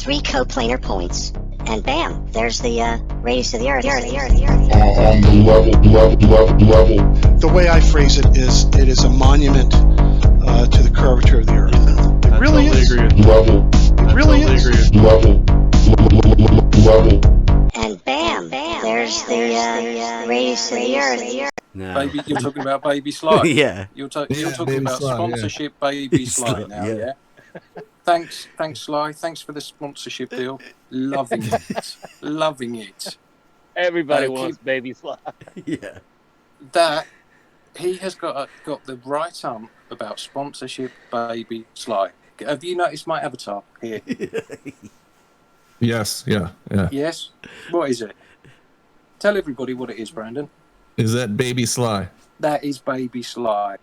3 coplanar points, and bam, there's the radius of the Earth. On the level. The way I phrase it is a monument to the curvature of the Earth. It really is. Level. It really is. Level. And bam, there's the radius of the Earth. No. Baby, you're talking about Baby Sly. Yeah. You're talking Baby about Sly, sponsorship, Baby Sly now, Yeah. yeah? Thanks, Sly. Thanks for the sponsorship deal. Loving it. Loving it. Everybody wants Baby Sly. Yeah. That, he has got the right ump about sponsorship, Baby Sly. Have you noticed my avatar here? Yes, yeah. Yes? What is it? Tell everybody what it is, Brandon. Is that Baby Sly? That is Baby Sly.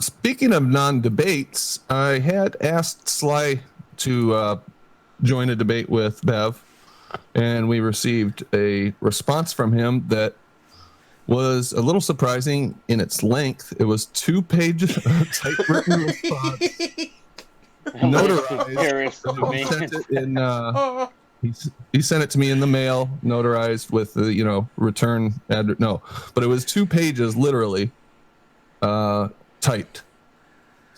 Speaking of non-debates, I had asked Sly to join a debate with Bev, and we received a response from him that was a little surprising in its length. It was 2 pages of typewritten response, notarized. Sent it in, he sent it to me in the mail, notarized with the return address. No, but it was 2 pages, literally, typed,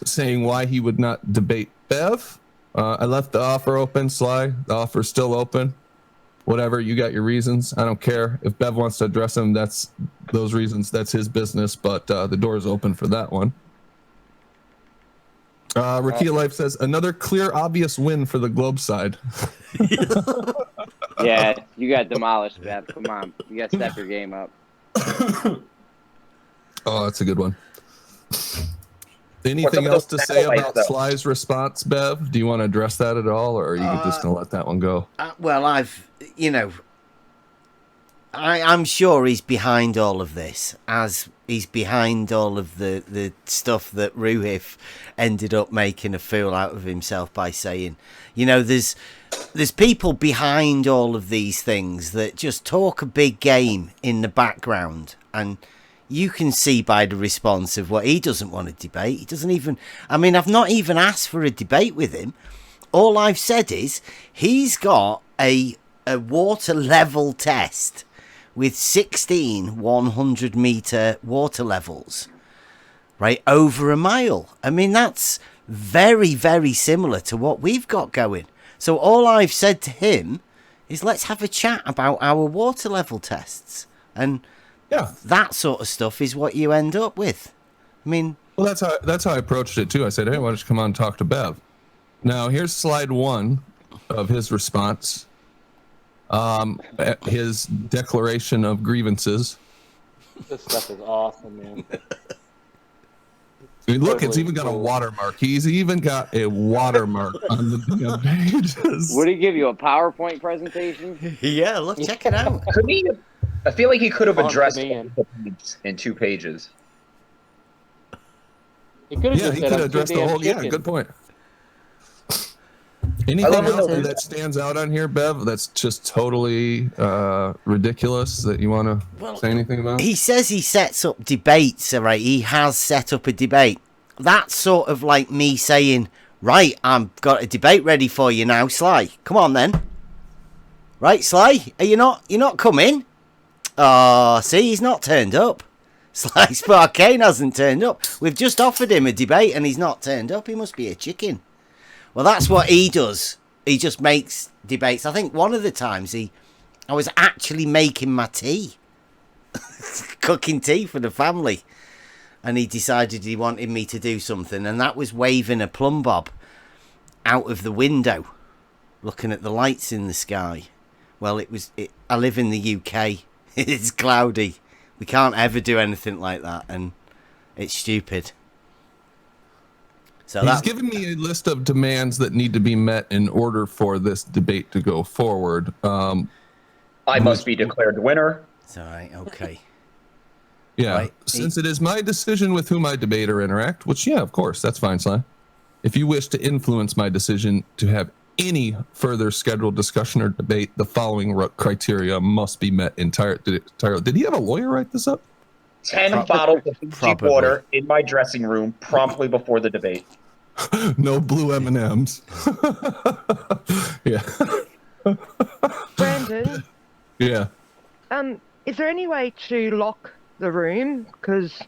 saying why he would not debate Bev. I left the offer open, Sly. The offer's still open. Whatever, you got your reasons. I don't care if Bev wants to address them. That's those reasons. That's his business. But the door is open for that one. Rakia Life says another clear, obvious win for the Globe side. Yeah, you got demolished, Bev. Come on, you got to step your game up. Oh, that's a good one. Anything else to say about Sly's response, Bev? Do you want to address that at all, or are you just going to let that one go? Well, I'm sure he's behind all of this, as he's behind all of the stuff that Ruhif ended up making a fool out of himself by saying. There's people behind all of these things that just talk a big game in the background, and you can see by the response of what he doesn't want to debate. He doesn't even... I've not even asked for a debate with him. All I've said is he's got a water level test with 16 100-meter water levels, right, over a mile. That's very, very similar to what we've got going. So all I've said to him is let's have a chat about our water level tests. And that sort of stuff is what you end up with. Well, that's how I approached it too. I said, hey, why don't you come on and talk to Bev? Now, here's slide 1 of his response. His declaration of grievances. This stuff is awesome, man. Look, it's even got a watermark. He's even got a watermark on the damn pages. Would he give you a PowerPoint presentation? Yeah, look, check it out. I feel like he could have addressed in 2 pages. He could have he could have addressed the whole. Yeah, good point. Anything else that stands out on here, Bev, that's just totally ridiculous that you want to say anything about? He says he sets up debates, right? He has set up a debate. That's sort of like me saying, right, I've got a debate ready for you now, Sly. Come on then. Right, Sly, are you not coming? Oh, see, he's not turned up. Sly Sparkane hasn't turned up. We've just offered him a debate and he's not turned up. He must be a chicken. Well, that's what he does. He just makes debates. I think one of the times I was actually making my tea. Cooking tea for the family. And he decided he wanted me to do something. And that was waving a plumb bob out of the window. Looking at the lights in the sky. Well, I live in the UK. It's cloudy. We can't ever do anything like that. And it's stupid. So he's given me a list of demands that need to be met in order for this debate to go forward. I must be declared the winner. It's all right. Okay. Yeah. Right. Since it is my decision with whom I debate or interact, which, yeah, of course, that's fine, Sly. If you wish to influence my decision to have any further scheduled discussion or debate, the following criteria must be met entirely. Did he have a lawyer write this up? 10 bottles of cheap water in my dressing room promptly before the debate. No blue M&Ms. Yeah. Brandon, Yeah. is there any way to lock the room? Because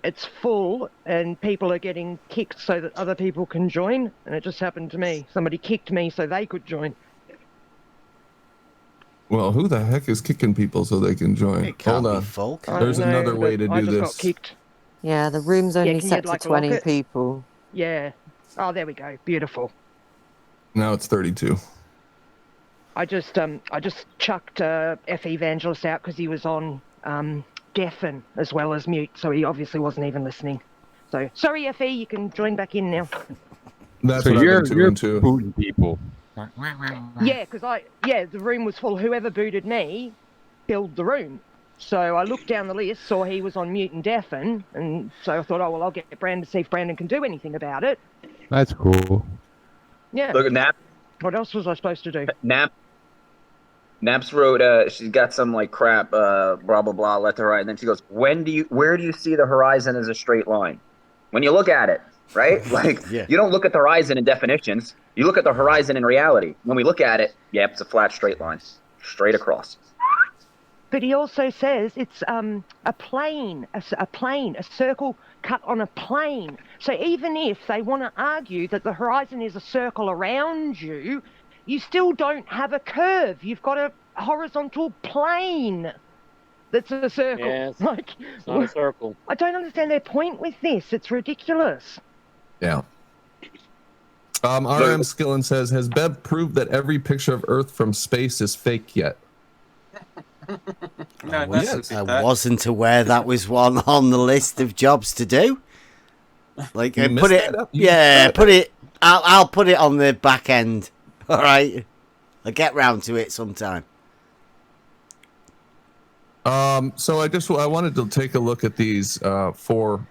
it's full and people are getting kicked so that other people can join. And it just happened to me. Somebody kicked me so they could join. Well, who the heck is kicking people so they can join? It can't Hold be on. folk. I There's don't know, another way but to I do just this. got kicked. Yeah, the room's only can you, set to like, lock 20 it? people. Yeah. Oh, there we go. Beautiful. Now it's 32. I just chucked F Evangelist out because he was on deafen as well as mute, so he obviously wasn't even listening. So sorry, FE, you can join back in now. That's So what you're I've been doing too. booting people. Yeah, because the room was full. Whoever booted me filled the room. So I looked down the list, saw he was on mute and deafen, and so I thought, oh well, I'll get Brandon to see if Brandon can do anything about it. That's cool. Yeah. Look at Nap. What else was I supposed to do? Naps wrote, she's got some like crap, blah blah blah, left to right, and then she goes, where do you see the horizon as a straight line? When you look at it, right? Like Yeah. you don't look at the horizon in definitions. You look at the horizon in reality. When we look at it, yep, it's a flat straight line, straight across. But he also says it's a plane, a circle cut on a plane. So even if they want to argue that the horizon is a circle around you, you still don't have a curve. You've got a horizontal plane that's a circle. Yes, like, it's not a circle. I don't understand their point with this. It's ridiculous. Yeah. RM Skillen says, has Bev proved that every picture of Earth from space is fake yet? No, I wasn't aware that was one on the list of jobs to do. Like, You put missed it, that up? You yeah, missed put that it. I'll put it on the back end. All right, I'll get round to it sometime. So I wanted to take a look at these 4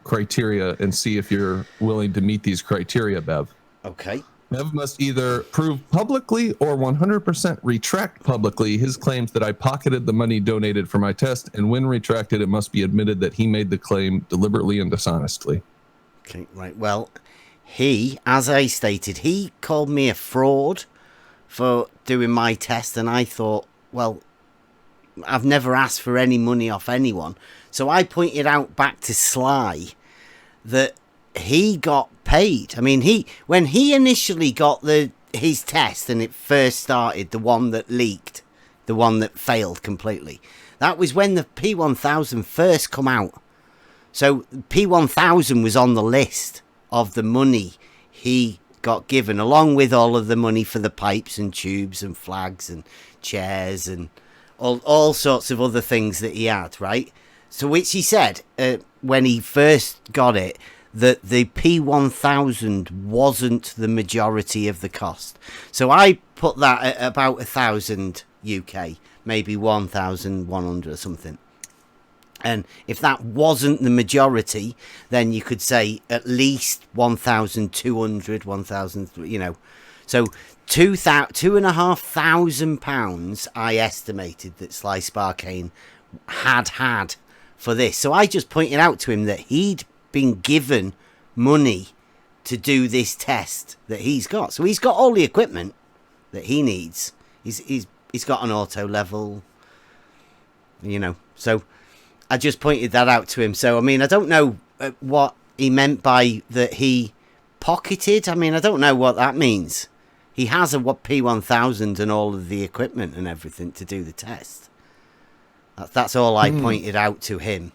criteria and see if you're willing to meet these criteria, Bev. Okay. Bev must either prove publicly or 100% retract publicly his claims that I pocketed the money donated for my test, and when retracted, it must be admitted that he made the claim deliberately and dishonestly. Okay, right. Well, he, as I stated, he called me a fraud for doing my test, and I thought, well, I've never asked for any money off anyone. So I pointed out back to Sly that he got paid. I mean, when he initially got his test and it first started, the one that leaked, the one that failed completely, that was when the P1000 first come out. So P1000 was on the list of the money he got given, along with all of the money for the pipes and tubes and flags and chairs and all sorts of other things that he had, right? So which he said when he first got it, that the P1000 wasn't the majority of the cost. So I put that at about 1,000 UK, maybe 1,100 or something. And if that wasn't the majority, then you could say at least 1,200, 1,000, you know. So £2,500 I estimated that Sly Sparkane had for this. So I just pointed out to him that he'd been given money to do this test that he's got. So he's got all the equipment that he needs. He's got an auto level, you know. So I just pointed that out to him. So I mean, I don't know what he meant by that he pocketed. I mean, I don't know what that means. He has a P1000 and all of the equipment and everything to do the test. That's all I pointed out to him.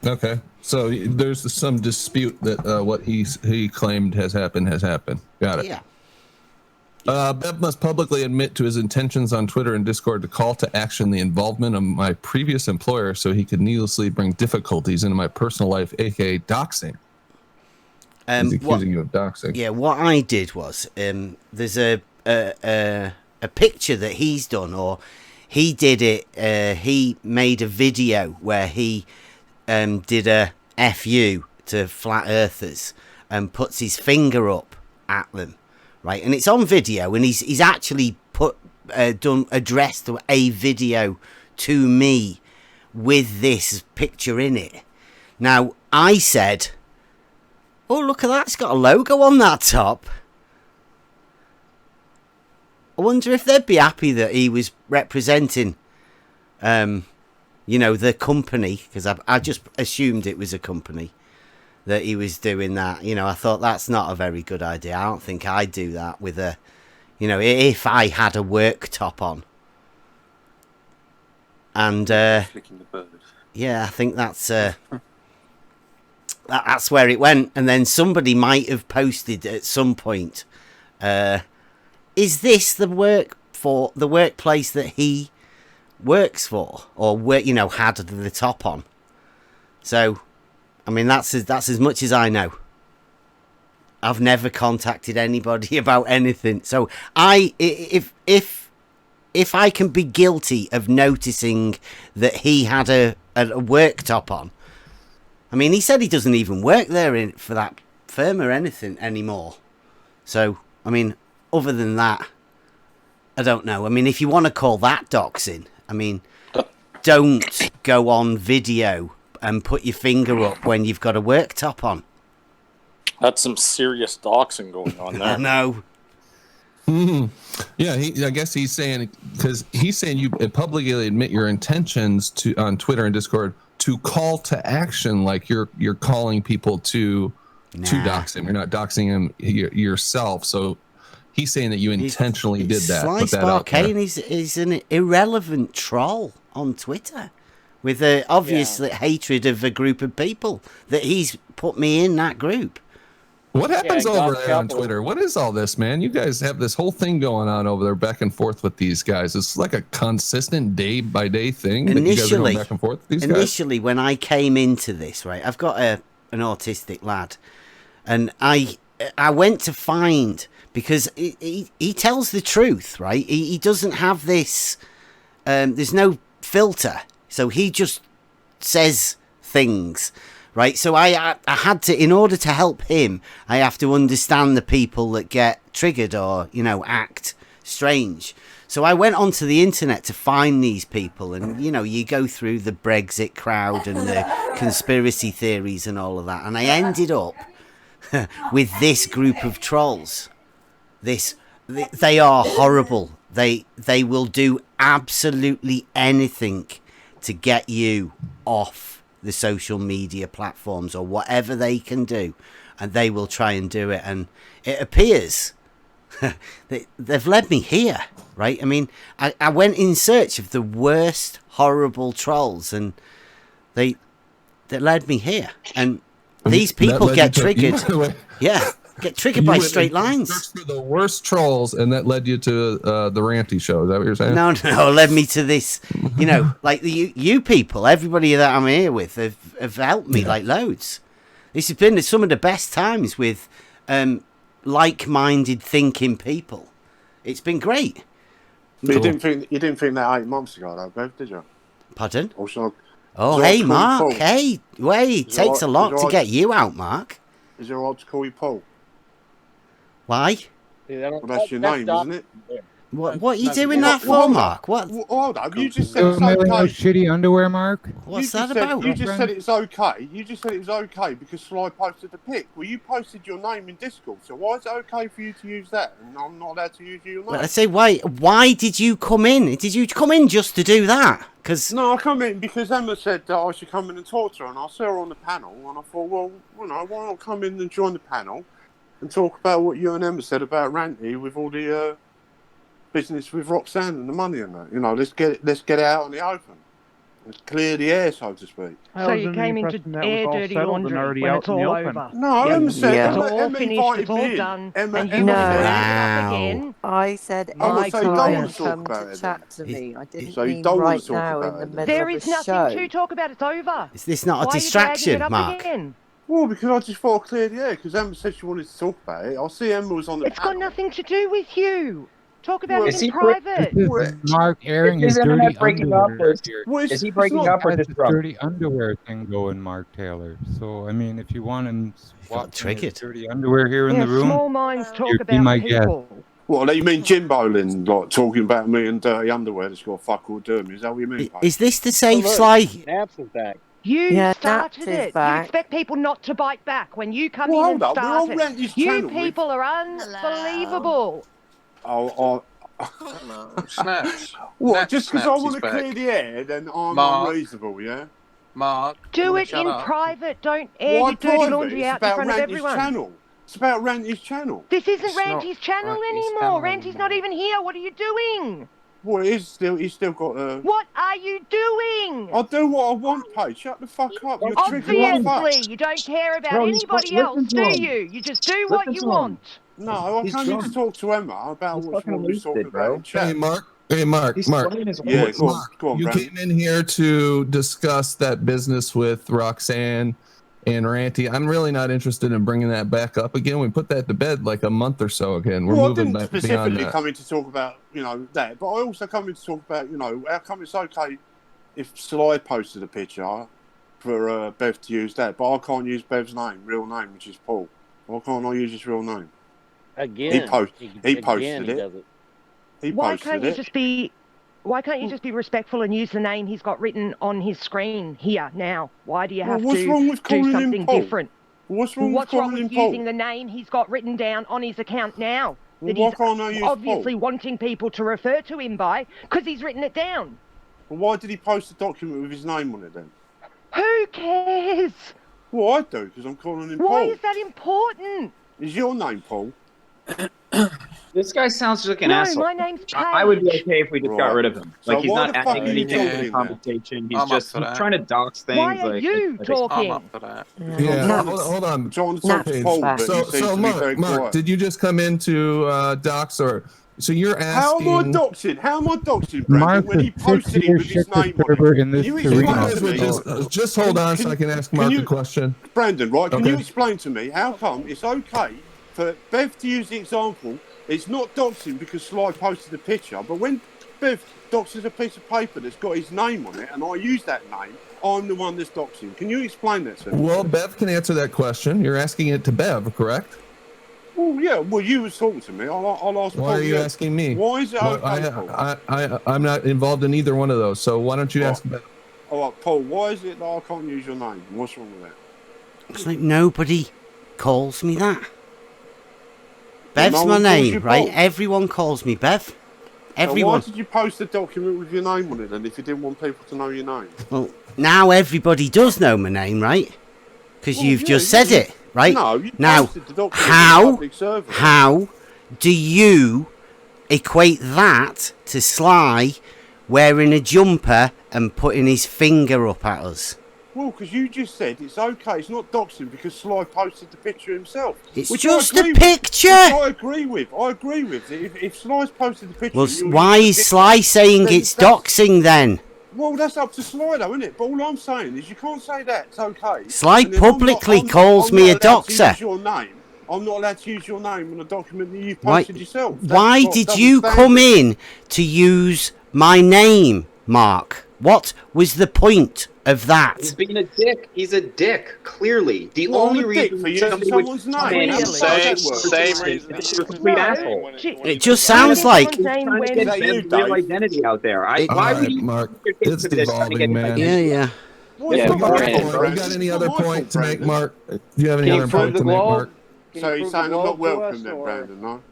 Okay, so there's some dispute that what he claimed has happened. Got it. Yeah. Bev must publicly admit to his intentions on Twitter and Discord to call to action the involvement of my previous employer so he could needlessly bring difficulties into my personal life, aka doxing. He's accusing you of doxing. Yeah, what I did was there's a picture that he's done, or he did it. He made a video where he did a FU to flat earthers and puts his finger up at them, right? And it's on video, and he's actually addressed a video to me with this picture in it. Now I said, oh, look at that, it's got a logo on that top. I wonder if they'd be happy that he was representing, the company, because I just assumed it was a company that he was doing that. I thought that's not a very good idea. I don't think I'd do that with a, if I had a work top on. And Flicking the bird. yeah, I think that's that's where it went. And then somebody might have posted at some point, is this the workplace that he works for, or had the top on? So, I mean, that's as much as I know. I've never contacted anybody about anything. So if I can be guilty of noticing that he had a work top on, I mean, he said he doesn't even work there for that firm or anything anymore. So, I mean, other than that, I don't know. I mean, if you want to call that doxing, I mean, don't go on video and put your finger up when you've got a work top on. That's some serious doxing going on there. I know. Yeah, I guess he's saying, because he's saying you publicly admit your intentions on Twitter and Discord to call to action, like you're calling people to dox him. You're not doxing him yourself. So he's saying that you intentionally did that. Sly Sparkanes is an irrelevant troll on Twitter with obvious hatred of a group of people that he's put me in that group. What happens over there on Twitter? What is all this, man? You guys have this whole thing going on over there, back and forth with these guys. It's like a consistent day-by-day thing. That you guys are going back and forth with these guys? When I came into this, right, I've got an autistic lad, and I went to find, because he tells the truth, right? He doesn't have this. There's no filter, so he just says things. Right, so I had to, in order to help him, I have to understand the people that get triggered or, act strange. So I went onto the internet to find these people, and, you go through the Brexit crowd and the conspiracy theories and all of that, and I ended up with this group of trolls. They are horrible. They will do absolutely anything to get you off the social media platforms or whatever they can do, and they will try and do it. And it appears they've led me here, right? I mean, I went in search of the worst horrible trolls, and they led me here. And these people get triggered. Yeah, get triggered by straight lines. For the worst trolls, and that led you to the ranty show. Is that what you're saying? No, led me to this. Like you people, everybody that I'm here with have helped me like loads. This has been some of the best times with like-minded thinking people. It's been great. But you didn't think that 8 months ago, though, Bev, did you? Pardon? Also, oh, hey, Mark. Hey, wait, it takes a lot to get you out, Mark. Is it all right to call you Paul? Why? Well, that's your name, isn't it? What are you doing that for, Mark? What? Hold on, you just said it's okay. Shitty underwear, Mark? What's that about? You just said it's okay. You just said it was okay because Sly posted the pic. Well, you posted your name in Discord, so why is it okay for you to use that and I'm not allowed to use your name? Well, I say, why did you come in? Did you come in just to do that? No, I come in because Emma said that I should come in and talk to her, and I saw her on the panel, and I thought, well, why not come in and join the panel and talk about what you and Emma said about Ranty with all the business with Roxanne and the money and that. Let's get it out in the open. Let's clear the air, so to speak. So you came into air dirty laundry when it's all over. No, Emma said it's all Emma finished, invited it's all me in. done, Emma, and you Emma want to said, bring it up again. I said my client come about to it, chat to me. I didn't So you mean don't want right to talk now about in the it, middle There of is the nothing show. to talk about. It's over. Is this not a Why distraction, are you dragging it up Mark? again? Well, because I just thought I'd clear the air, because Emma said she wanted to talk about it. I see Emma was on the It's panel. got nothing to do with you. Talk about Well, it in private. This is Mark airing his dirty underwear here. Is he breaking up or just drunk? Dirty underwear thing going, Mark Taylor. So, I mean, if you want him watching his dirty underwear here in the room, Small minds talk you'd be about my guest. people. What, you mean Jim Bolin, like, talking about me and dirty underwear that's got fuck all to me? Is that what you mean? Is this to save Sly? Naps is back. You started Naps is it. You back. expect people not to bite back when you come Well, in and hold on, we're all start renting it. his You channel people are unbelievable. Snaps. What? Nat Just because I snaps want his to clear back. the air, then I'm Mark. unreasonable, yeah? Mark. Do it shut in up? private. Don't air Why your dirty private? laundry It's out in about front of Ranty's everyone. channel. It's about Ranty's channel. This isn't It's not Ranty's channel Ranty's anymore. channel Ranty's not even here. What are you doing? Well, it is still. He's still got a. What are you doing? I do what I want, Paige. Shut the fuck up. You're triggering my fuck. Obviously, you don't care about Bro, he's anybody listen else, to do him. you? You just do what Listen you to him. want. No, I He's came in to drunk. talk to Emma about He's what fucking we was talking wasted, bro. about in chat. Hey, Mark. Hey, Mark. He's Mark. playing his Yeah, voice. go on, Mark, go on, you Brandon. came in here to discuss that business with Roxanne and Ranty. I'm really not interested in bringing that back up again. We put that to bed like a month or so again. We're Well, I moving didn't back beyond specifically that. come in to talk about, that, but I also come in to talk about, how come it's okay if Sly posted a picture for Bev to use that, but I can't use Bev's real name, which is Paul. Why can't I use his real name? Again, He posted he it. does it. He Why posted can't you it. just be? Why can't you just be respectful and use the name he's got written on his screen here now? Why do you have what's to wrong with do calling him something Paul? different? What's wrong What's with wrong calling with him Paul? using the name he's got written down on his account now? Well, That why he's can't I use obviously Paul? wanting people to refer to him by, because he's written it down. Well, why did he post a document with his name on it then? Who cares? Well, I do, because I'm calling him Why Paul. is that important? Is your name Paul? This guy sounds like an No, asshole. my name's Paige. I would be okay if we just got Right. rid of him. So Like, he's why not the fuck adding are you anything to talking the then? conversation. He's I'm up just for that. trying to dox things. Why are like, you I talking? I'm up for that. Yeah, hold on. Trying to talk to Paul, but he seems to be very Mark, quiet. did you just come into docs or? So you're How am I asking? doxing? How am I doxing, Brandon, when he posted it with his name on it? in this Can you You explain guys to would me? just hold on so I can ask Mark a question. Brandon, right? Can Okay. you explain to me how come it's okay for Bev to use the example? It's not doxing because Sly posted the picture, but when Bev doxes a piece of paper that's got his name on it, and I use that name, I'm the one that's doxing. Can you explain that to me? Well, Bev can answer that question. You're asking it to Bev, correct? Well, yeah. Well, you was talking to me. I'll ask. Why Paul, are you yeah. asking me? Why is it Well, okay, Paul? I'm not involved in either one of those. So why don't you Right. ask Bev? All right, Paul. Why is it that I can't use your name? What's wrong with that? It's like nobody calls me that. Bev's No my one calls name, you right? Paul. Everyone calls me Bev. So Everyone. why did you post a document with your name on it then if you didn't want people to know your name? Well, now everybody does know my name, right? Because Well, you've yeah, just said it, right? No, you now, posted the document on the public server. how do you equate that to Sly wearing a jumper and putting his finger up at us? Well, because you just said it's okay, it's not doxing because Sly posted the picture himself. It's which just I agree a with. picture. Which I agree with. If Sly's posted the picture... Well, you're why using is the Sly picture, saying then it's that's- doxing then? Well, that's up to Sly though, isn't it? But all I'm saying is you can't say that, it's okay. Sly And then publicly I'm calls me a not allowed to doxer. use your name. I'm not allowed to use your name on a document that you Why, posted yourself. why That's did double you standard. come in to use my name, Mark? What was the point of that? He's being a dick. He's a dick, clearly. The Well, only I'm a dick reason for using somebody would someone's come name. in and Really? start Same reason. reason. You're a complete asshole. It just sounds like... He's trying to get Ben's real identity out there. Why would you... Mark, You're it's trying to get devolving, his man. identity. Yeah. Yeah, You got any other point to make, Mark? Do you have any other point to make, Mark? So you're saying I'm not welcome then, Brandon, no?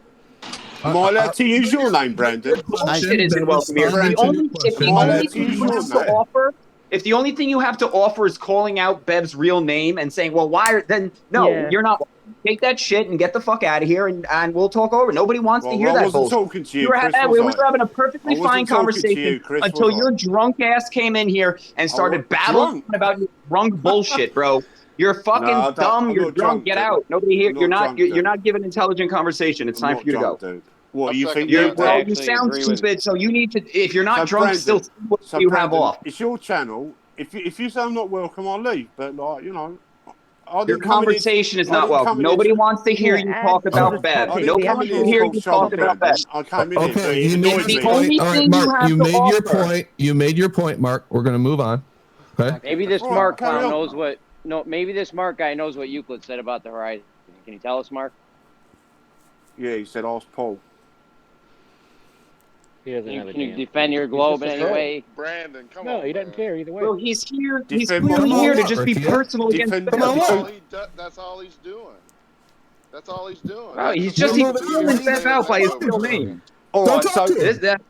Am I I- allowed to use your name, Brandon? Bullshit isn't welcome here. If the only thing you have to offer... If the only thing you have to offer is calling out Bev's real name and saying, well, why are... Then, no, Yeah. you're not... Take that shit and get the fuck out of here, and we'll talk over. Nobody wants to hear I that wasn't bullshit. talking to you, were Chris, we was were I? having a perfectly I wasn't fine talking to conversation you, Chris, until was I? your drunk ass came in here and started was babbling drunk. about your drunk bullshit, bro. You're fucking No, I don't- dumb. I'm You're not drunk. drunk, Get dude. out. Nobody here. I'm You're not not. drunk, You're dude. not giving intelligent conversation. It's time for you to go. Dude. What, you think You're, you're well, you actually sound agree with- stupid. So you need to. If you're not So, drunk, Brandon, still see what so you have Brandon, off. It's your channel. If you say I'm not welcome, I'll leave. But like, I Your didn't come in conversation is I not didn't welcome. come in Nobody to- wants to hear you talk about Bev. I didn't Nobody come wants in to to hear talk you shop, talk about Bev. Brandon. I came in here, Okay, but you it made annoyed your me. point. All right, Mark, you made your offer. point. You made your point, Mark. We're going to move on. Okay. Maybe this Right, Mark carry clown on. knows what. No, maybe this Mark guy knows what Euclid said about the horizon. Can you tell us, Mark? Yeah, he said, ask Paul. Can you defend your globe in any way? Brandon, come No, on. he doesn't care either way. Well, he's here. He's Defend clearly my here to law, just be Ricky. personal against Defend Bev. my law. That's all he's doing. That's all he's doing. Oh, he's just he's moving calling Bev out by his real name. All Don't right, talk so to him. That's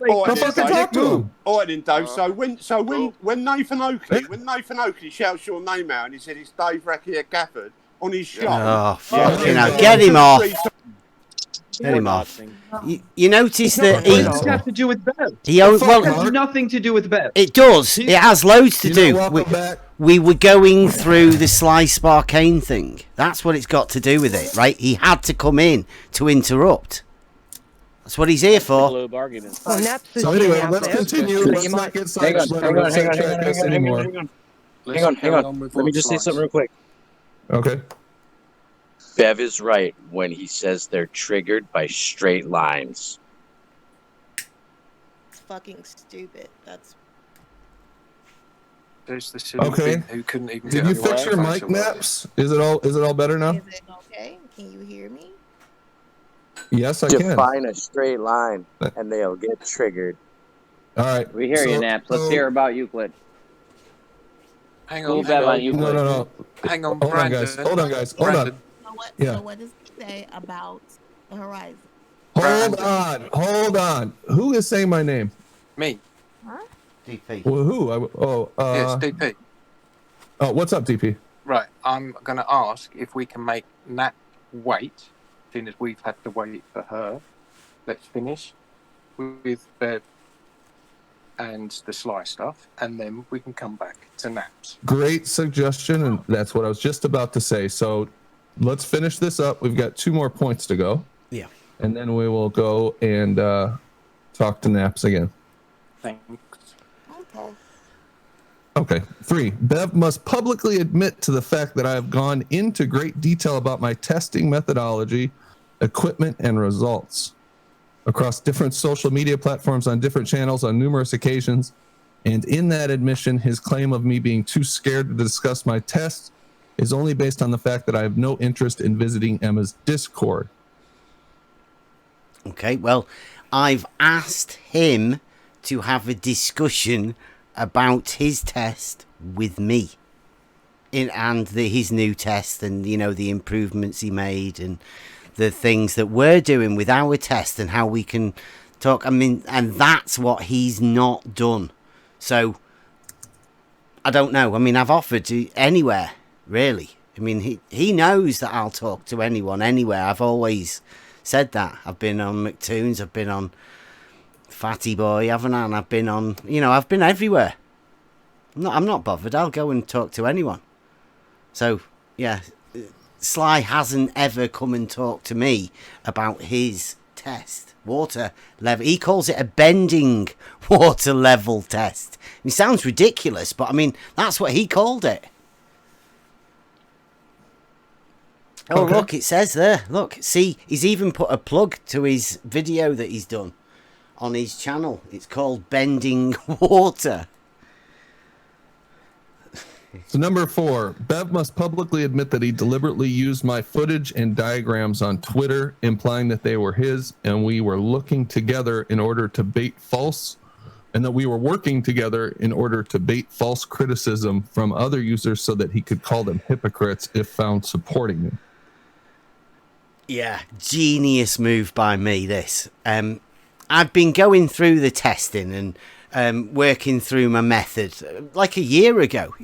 all like right, Don't then, fucking Dave. talk to him. All right, then, Dave. When Nathan Oakley shouts your name out and he said it's Dave Racky at Gafford on his show. Oh, fucking hell. Get him off. Get him off. You notice that What does this have to do with Bev? he It well, has nothing to do with Bev. it does. It has loads to do. Welcome back. We were going through the Sly Sparkane thing. That's what it's got to do with it, right? He had to come in to interrupt. That's what he's here for. So anyway, let's continue. Let's not get sidetracked anymore. Hang on. Let me just say something real quick. Okay. Bev is right when he says they're triggered by straight lines. It's fucking stupid. That's There's the silly Okay. bin who couldn't even Did get you a fix your Wi-Fi mic to work. naps? Is it all better now? is it okay? Can you hear me? Yes, I can. Define a straight line, and they'll get triggered. All right. We hear you, Naps. Let's hear about Euclid. Hang Cool on, Bev on No, Euclid. no. hang on, Hold on, Brandon. guys. Hold on. Brandon. So what? Yeah. So what does he say about the horizon? Hold on. Who is saying my name? Me. Huh? DP. Well, who? Yes, DP. Oh, what's up, DP? Right, I'm going to ask if we can make Nat wait, seeing as we've had to wait for her. Let's finish with Bev and the Sly stuff, and then we can come back to Naps. Great suggestion, and that's what I was just about to say. So let's finish this up. We've got 2 more points to go. Yeah. And then we will go and talk to Naps again. Thanks. Okay. Okay. 3. Bev must publicly admit to the fact that I have gone into great detail about my testing methodology, equipment, and results across different social media platforms on different channels on numerous occasions. And in that admission, his claim of me being too scared to discuss my tests is only based on the fact that I have no interest in visiting Emma's Discord. Okay, well, I've asked him to have a discussion about his test with me his new test, and the improvements he made and the things that we're doing with our test and how we can talk. I mean, and that's what he's not done. So I don't know. I mean, I've offered to anywhere, really. I mean, he knows that I'll talk to anyone, anywhere. I've always said that. I've been on McToon's, I've been on Fatty Boy, haven't I? And I've been on, I've been everywhere. I'm not bothered. I'll go and talk to anyone. So, yeah, Sly hasn't ever come and talked to me about his test. Water level. He calls it a bending water level test. It sounds ridiculous, but I mean, that's what he called it. Oh, okay. Look, it says there. Look, see, he's even put a plug to his video that he's done on his channel. It's called Bending Water. So number 4, Bev must publicly admit that he deliberately used my footage and diagrams on Twitter, implying that they were his, and we were looking together in order to bait false, and that we were working together in order to bait false criticism from other users so that he could call them hypocrites if found supporting him. Yeah, genius move by me, this. I've been going through the testing and working through my method like a year ago.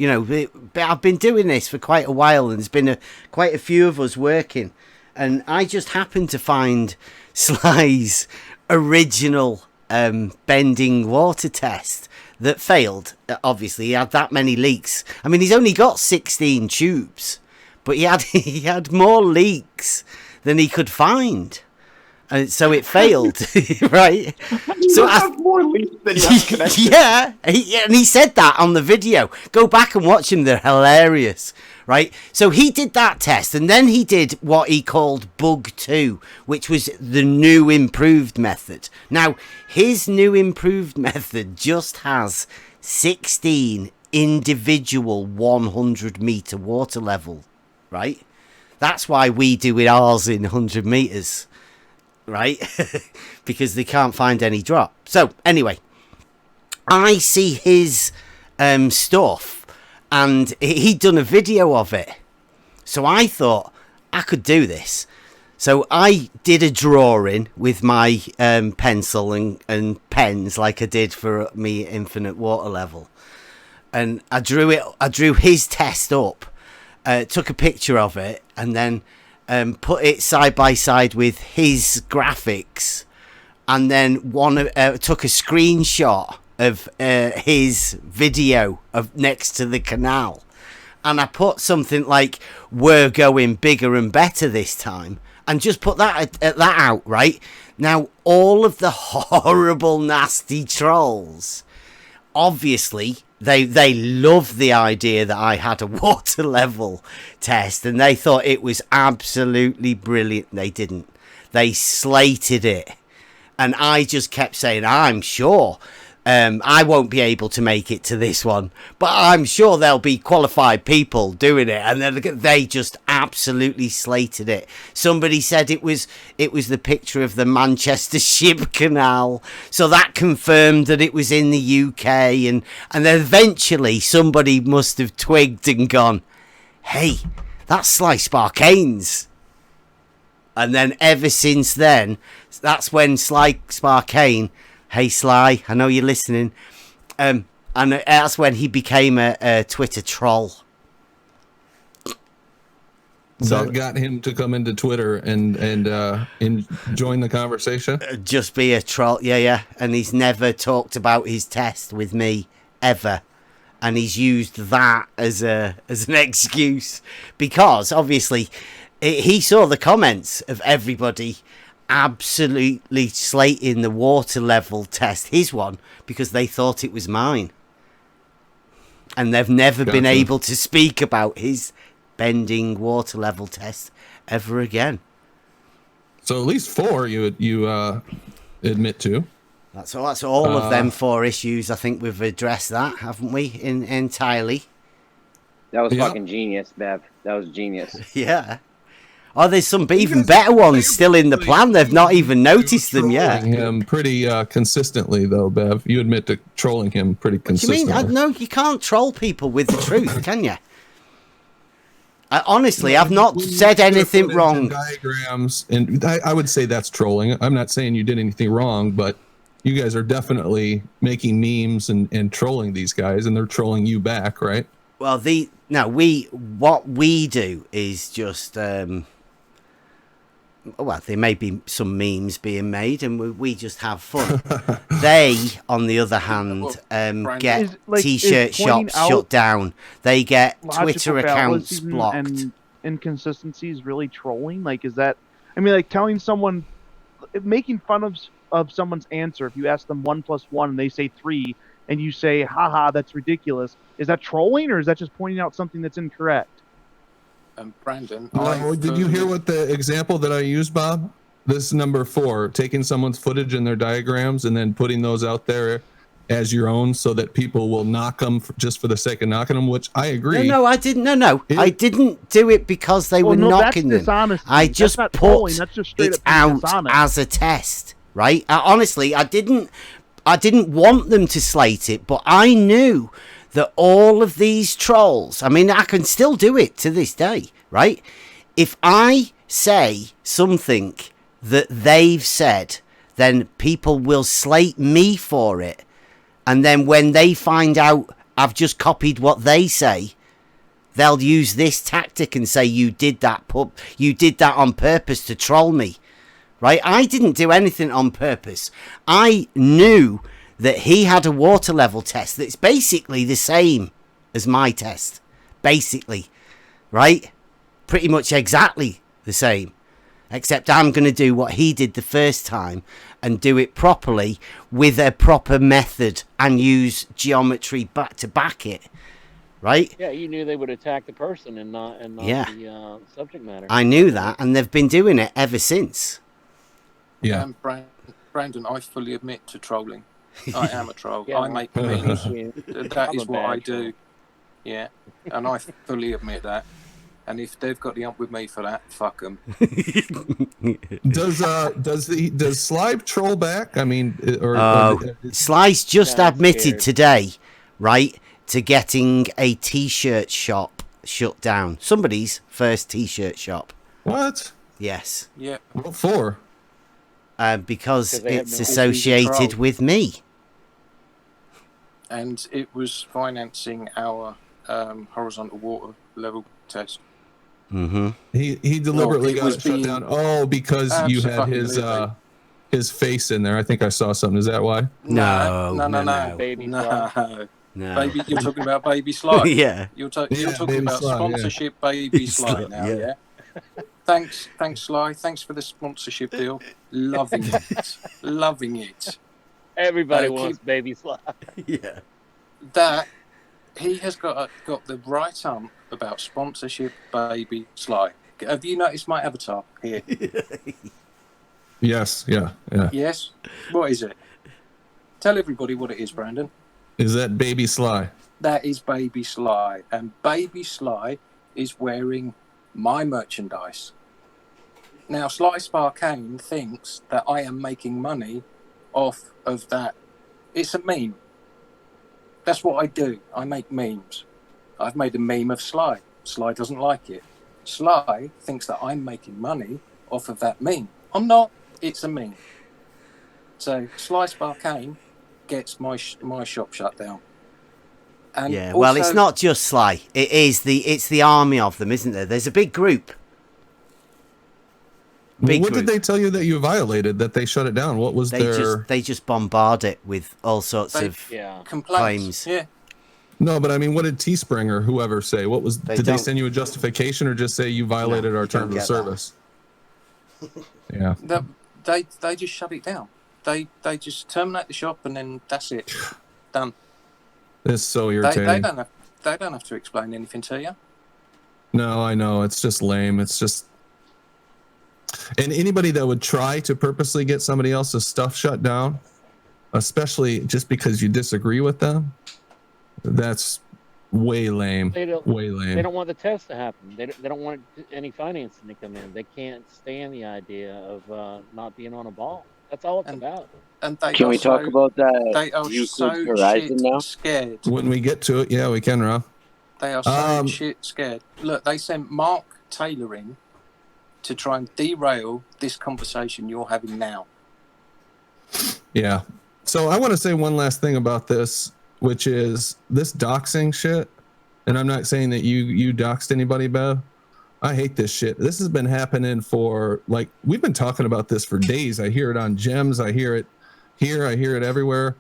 I've been doing this for quite a while, and there's been quite a few of us working. And I just happened to find Sly's original bending water test that failed. Obviously, he had that many leaks. I mean, he's only got 16 tubes, but he had more leaks than he could find, and so it failed. Right? So have more leaks than you have connected. Yeah, and he said that on the video. Go back and watch him; they're hilarious. Right? So he did that test, and then he did what he called Bug 2, which was the new improved method. Now, his new improved method just has 16 individual 100-meter water level, right? That's why we do it ours in 100 meters, right? Because they can't find any drop. So anyway, I see his stuff, and he'd done a video of it. So I thought I could do this. So I did a drawing with my pencil and pens, like I did for me infinite water level, and I drew his test up, took a picture of it, and then put it side by side with his graphics, and then took a screenshot of his video of next to the canal, and I put something like "We're going bigger and better this time," and just put that out. Right now, all of the horrible, nasty trolls, obviously, they loved the idea that I had a water level test, and they thought it was absolutely brilliant. They didn't. They slated it, and I just kept saying, "I'm sure I won't be able to make it to this one, but I'm sure there'll be qualified people doing it," and then they just absolutely slated it. Somebody said it was the picture of the Manchester Ship Canal, so that confirmed that it was in the UK, and then eventually somebody must have twigged and gone, "Hey, that's Sly Sparkanes." And then ever since then, that's when Sly Sparkane, hey Sly, I know you're listening, and that's when he became a Twitter troll. So that got him to come into Twitter and join the conversation. Just be a troll, yeah. And he's never talked about his test with me ever, and he's used that as an excuse, because obviously he saw the comments of everybody absolutely slating the water level test, his one, because they thought it was mine, and they've never been able to speak about his bending water level test ever again. So at least 4 you admit to. That's all of them 4 issues. I think we've addressed that, haven't we? Entirely. That was fucking genius, Bev. That was genius. Yeah. Oh, there's some even better ones still in the plan. They've not even noticed them yet. Him pretty consistently, though, Bev. You admit to trolling him pretty consistently. What do you mean? No, you can't troll people with the truth, can you? Honestly, I've not said anything wrong. Diagrams, and I would say that's trolling. I'm not saying you did anything wrong, but you guys are definitely making memes and trolling these guys, and they're trolling you back, right? Well, what we do is just well, there may be some memes being made, and we just have fun. They, on the other hand, get t-shirt shops shut down. They get Twitter accounts blocked. And inconsistencies really trolling? Like, is that? I mean, like telling someone, making fun of someone's answer. If you ask them 1 + 1 and they say 3, and you say, "Haha, that's ridiculous." Is that trolling, or is that just pointing out something that's incorrect? Brandon, did you hear what the example that I used, Bob? This is number 4, taking someone's footage and their diagrams and then putting those out there as your own so that people will knock them just for the sake of knocking them, which I agree. No, I didn't. No. I didn't do it because they were knocking them. I just put it out as a test, right? Honestly, I didn't want them to slate it, but I knew that all of these trolls, I mean, I can still do it to this day, right? If I say something that they've said, then people will slate me for it. And then when they find out I've just copied what they say, they'll use this tactic and say, you did that on purpose to troll me, right? I didn't do anything on purpose. I knew that he had a water level test that's basically the same as my test. Basically, right? Pretty much exactly the same. Except I'm going to do what he did the first time and do it properly with a proper method and use geometry to back it. Right? Yeah, you knew they would attack the person and not the subject matter. I knew that, and they've been doing it ever since. Yeah. Brandon, I fully admit to trolling. I am a troll. I make memes. That is what I do. Yeah, and I fully admit that. And if they've got the ump with me for that, fuck them. Does Sly troll back? I mean, Sly's just admitted today, right, to getting a t-shirt shop shut down. Somebody's first t-shirt shop. What? Yes. Yeah. What for? Because they have it's no associated control. with me. And it was financing our horizontal water level test. Mm-hmm. He deliberately it got was it shut being- down. Oh, because you had Absolutely. his face in there. I think I saw something. Is that why? No. Baby No. No. Baby, you're talking about Baby Sly. Yeah. You're Yeah, talking Baby about Sly, yeah. sponsorship Baby Sly now, yeah? Thanks, Sly. Thanks for the sponsorship deal. Loving it. Loving it. Everybody Keep- wants Baby Sly. Yeah. That he has got the right ump about sponsorship Baby Sly. Have you noticed my avatar here? Yes. Yeah. Yes? What is it? Tell everybody what it is, Brandon. Is that Baby Sly? That is Baby Sly. And Baby Sly is wearing my merchandise. Now, Sly Sparkane thinks that I am making money off of that. It's a meme. That's what I do. I make memes. I've made a meme of Sly. Sly doesn't like it. Sly thinks that I'm making money off of that meme. I'm not. It's a meme. So Sly Sparkane gets my shop shut down. And Yeah, well, it's also- not just Sly. It's the army of them, isn't there? There's a big group. What did they tell you that you violated? That they shut it down? What was They just bombard it with all sorts of claims. Yeah. No, but I mean, what did Teespring or whoever say? What was? Did they don't- send you a justification or just say you violated our terms of service? Yeah. They just shut it down. They just terminate the shop and then that's it. Done. It's so They irritating. don't have to explain anything to you. No, I know. It's just lame. It's just. And anybody that would try to purposely get somebody else's stuff shut down, especially just because you disagree with them, that's way lame. Way lame. They don't want the test to happen. They don't want any financing to come in. They can't stand the idea of not being on a ball. That's all it's about. And they Can are we talk so- about that They are Euclid so Horizon shit now? scared. When we get to it, yeah, we can, Rob. They are so shit scared. Look, they sent Mark Taylor in to try and derail this conversation you're having now. Yeah. So I want to say one last thing about this, which is this doxing shit. And I'm not saying that you doxed anybody, Bev. I hate this shit. This has been happening for we've been talking about this for days. I hear it on Gems. I hear it here. I hear it everywhere.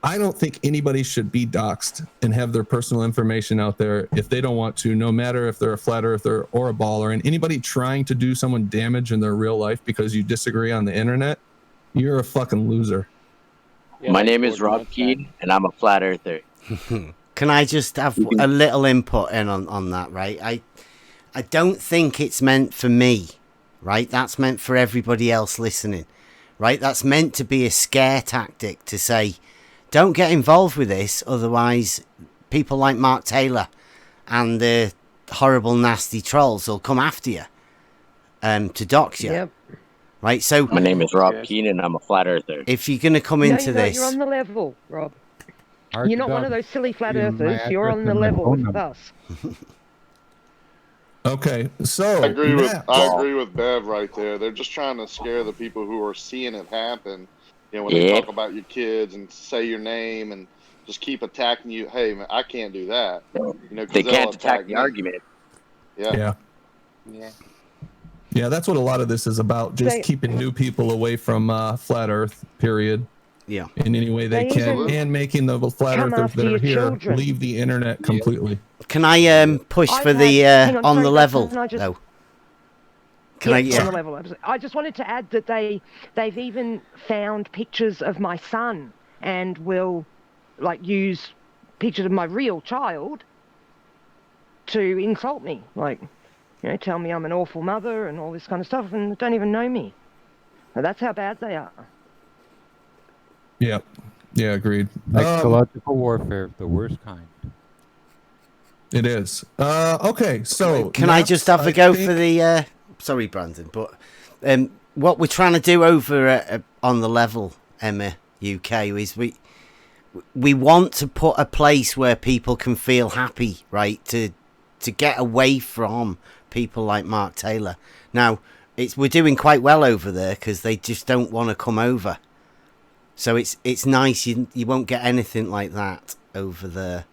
I don't think anybody should be doxed and have their personal information out there if they don't want to, no matter if they're a flat earther or a baller. And anybody trying to do someone damage in their real life because you disagree on the internet, you're a fucking loser. My name is Rob Keane, and I'm a flat earther. Can I just have a little input in on that, right? I don't think it's meant for me, right? That's meant for everybody else listening, right? That's meant to be a scare tactic to say, don't get involved with this, otherwise people like Mark Taylor and the horrible, nasty trolls will come after you to dox you. Yep. Right, so... My name is Rob Keane, and I'm a flat earther. If you're going to come into this... You're on the level, Rob. Hard You're to not one of dog. those silly flat Give 'em my earthers. You're address on the and my level phone with number. us. Okay, so I agree with Matt. I agree with Bev right there. They're just trying to scare the people who are seeing it happen. You know, when they Yeah. talk about your kids and say your name and just keep attacking you. Hey, man, I can't do that. You know, 'cause They they'll can't attack the me. argument. Yeah. Yeah, that's what a lot of this is about. Just They- keeping new people away from flat Earth. Period. Yeah. In any way they They can, even and making the flat come Earthers after that are your here children. leave the internet completely. Can I push I've for the had- hang on, on sorry, the Beth, level, can I just- though? Can I... Yes, on Yeah. the level. I just wanted to add that they've even found pictures of my son and will use pictures of my real child to insult me, tell me I'm an awful mother and all this kind of stuff, and don't even know me. Now, that's how bad they are. Yeah. Yeah, agreed. Psychological warfare of the worst kind. It is. Okay, so Can I Matt, just have a I go think- for the... Sorry, Brandon, but what we're trying to do over on the level, Emma, UK, is we want to put a place where people can feel happy, right, to get away from people like Mark Taylor. Now, we're doing quite well over there because they just don't want to come over. So it's nice. You won't get anything like that over there.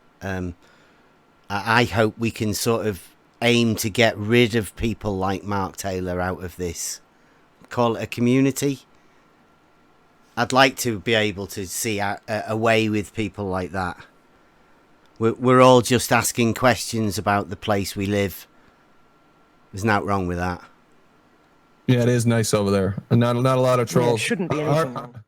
I hope we can sort of aim to get rid of people like Mark Taylor out of this. Call it a community. I'd like to be able to see a way with people like that. We're all just asking questions about the place we live. There's nothing wrong with that. Yeah, it is nice over there. Not a lot of trolls. shouldn't be anything wrong.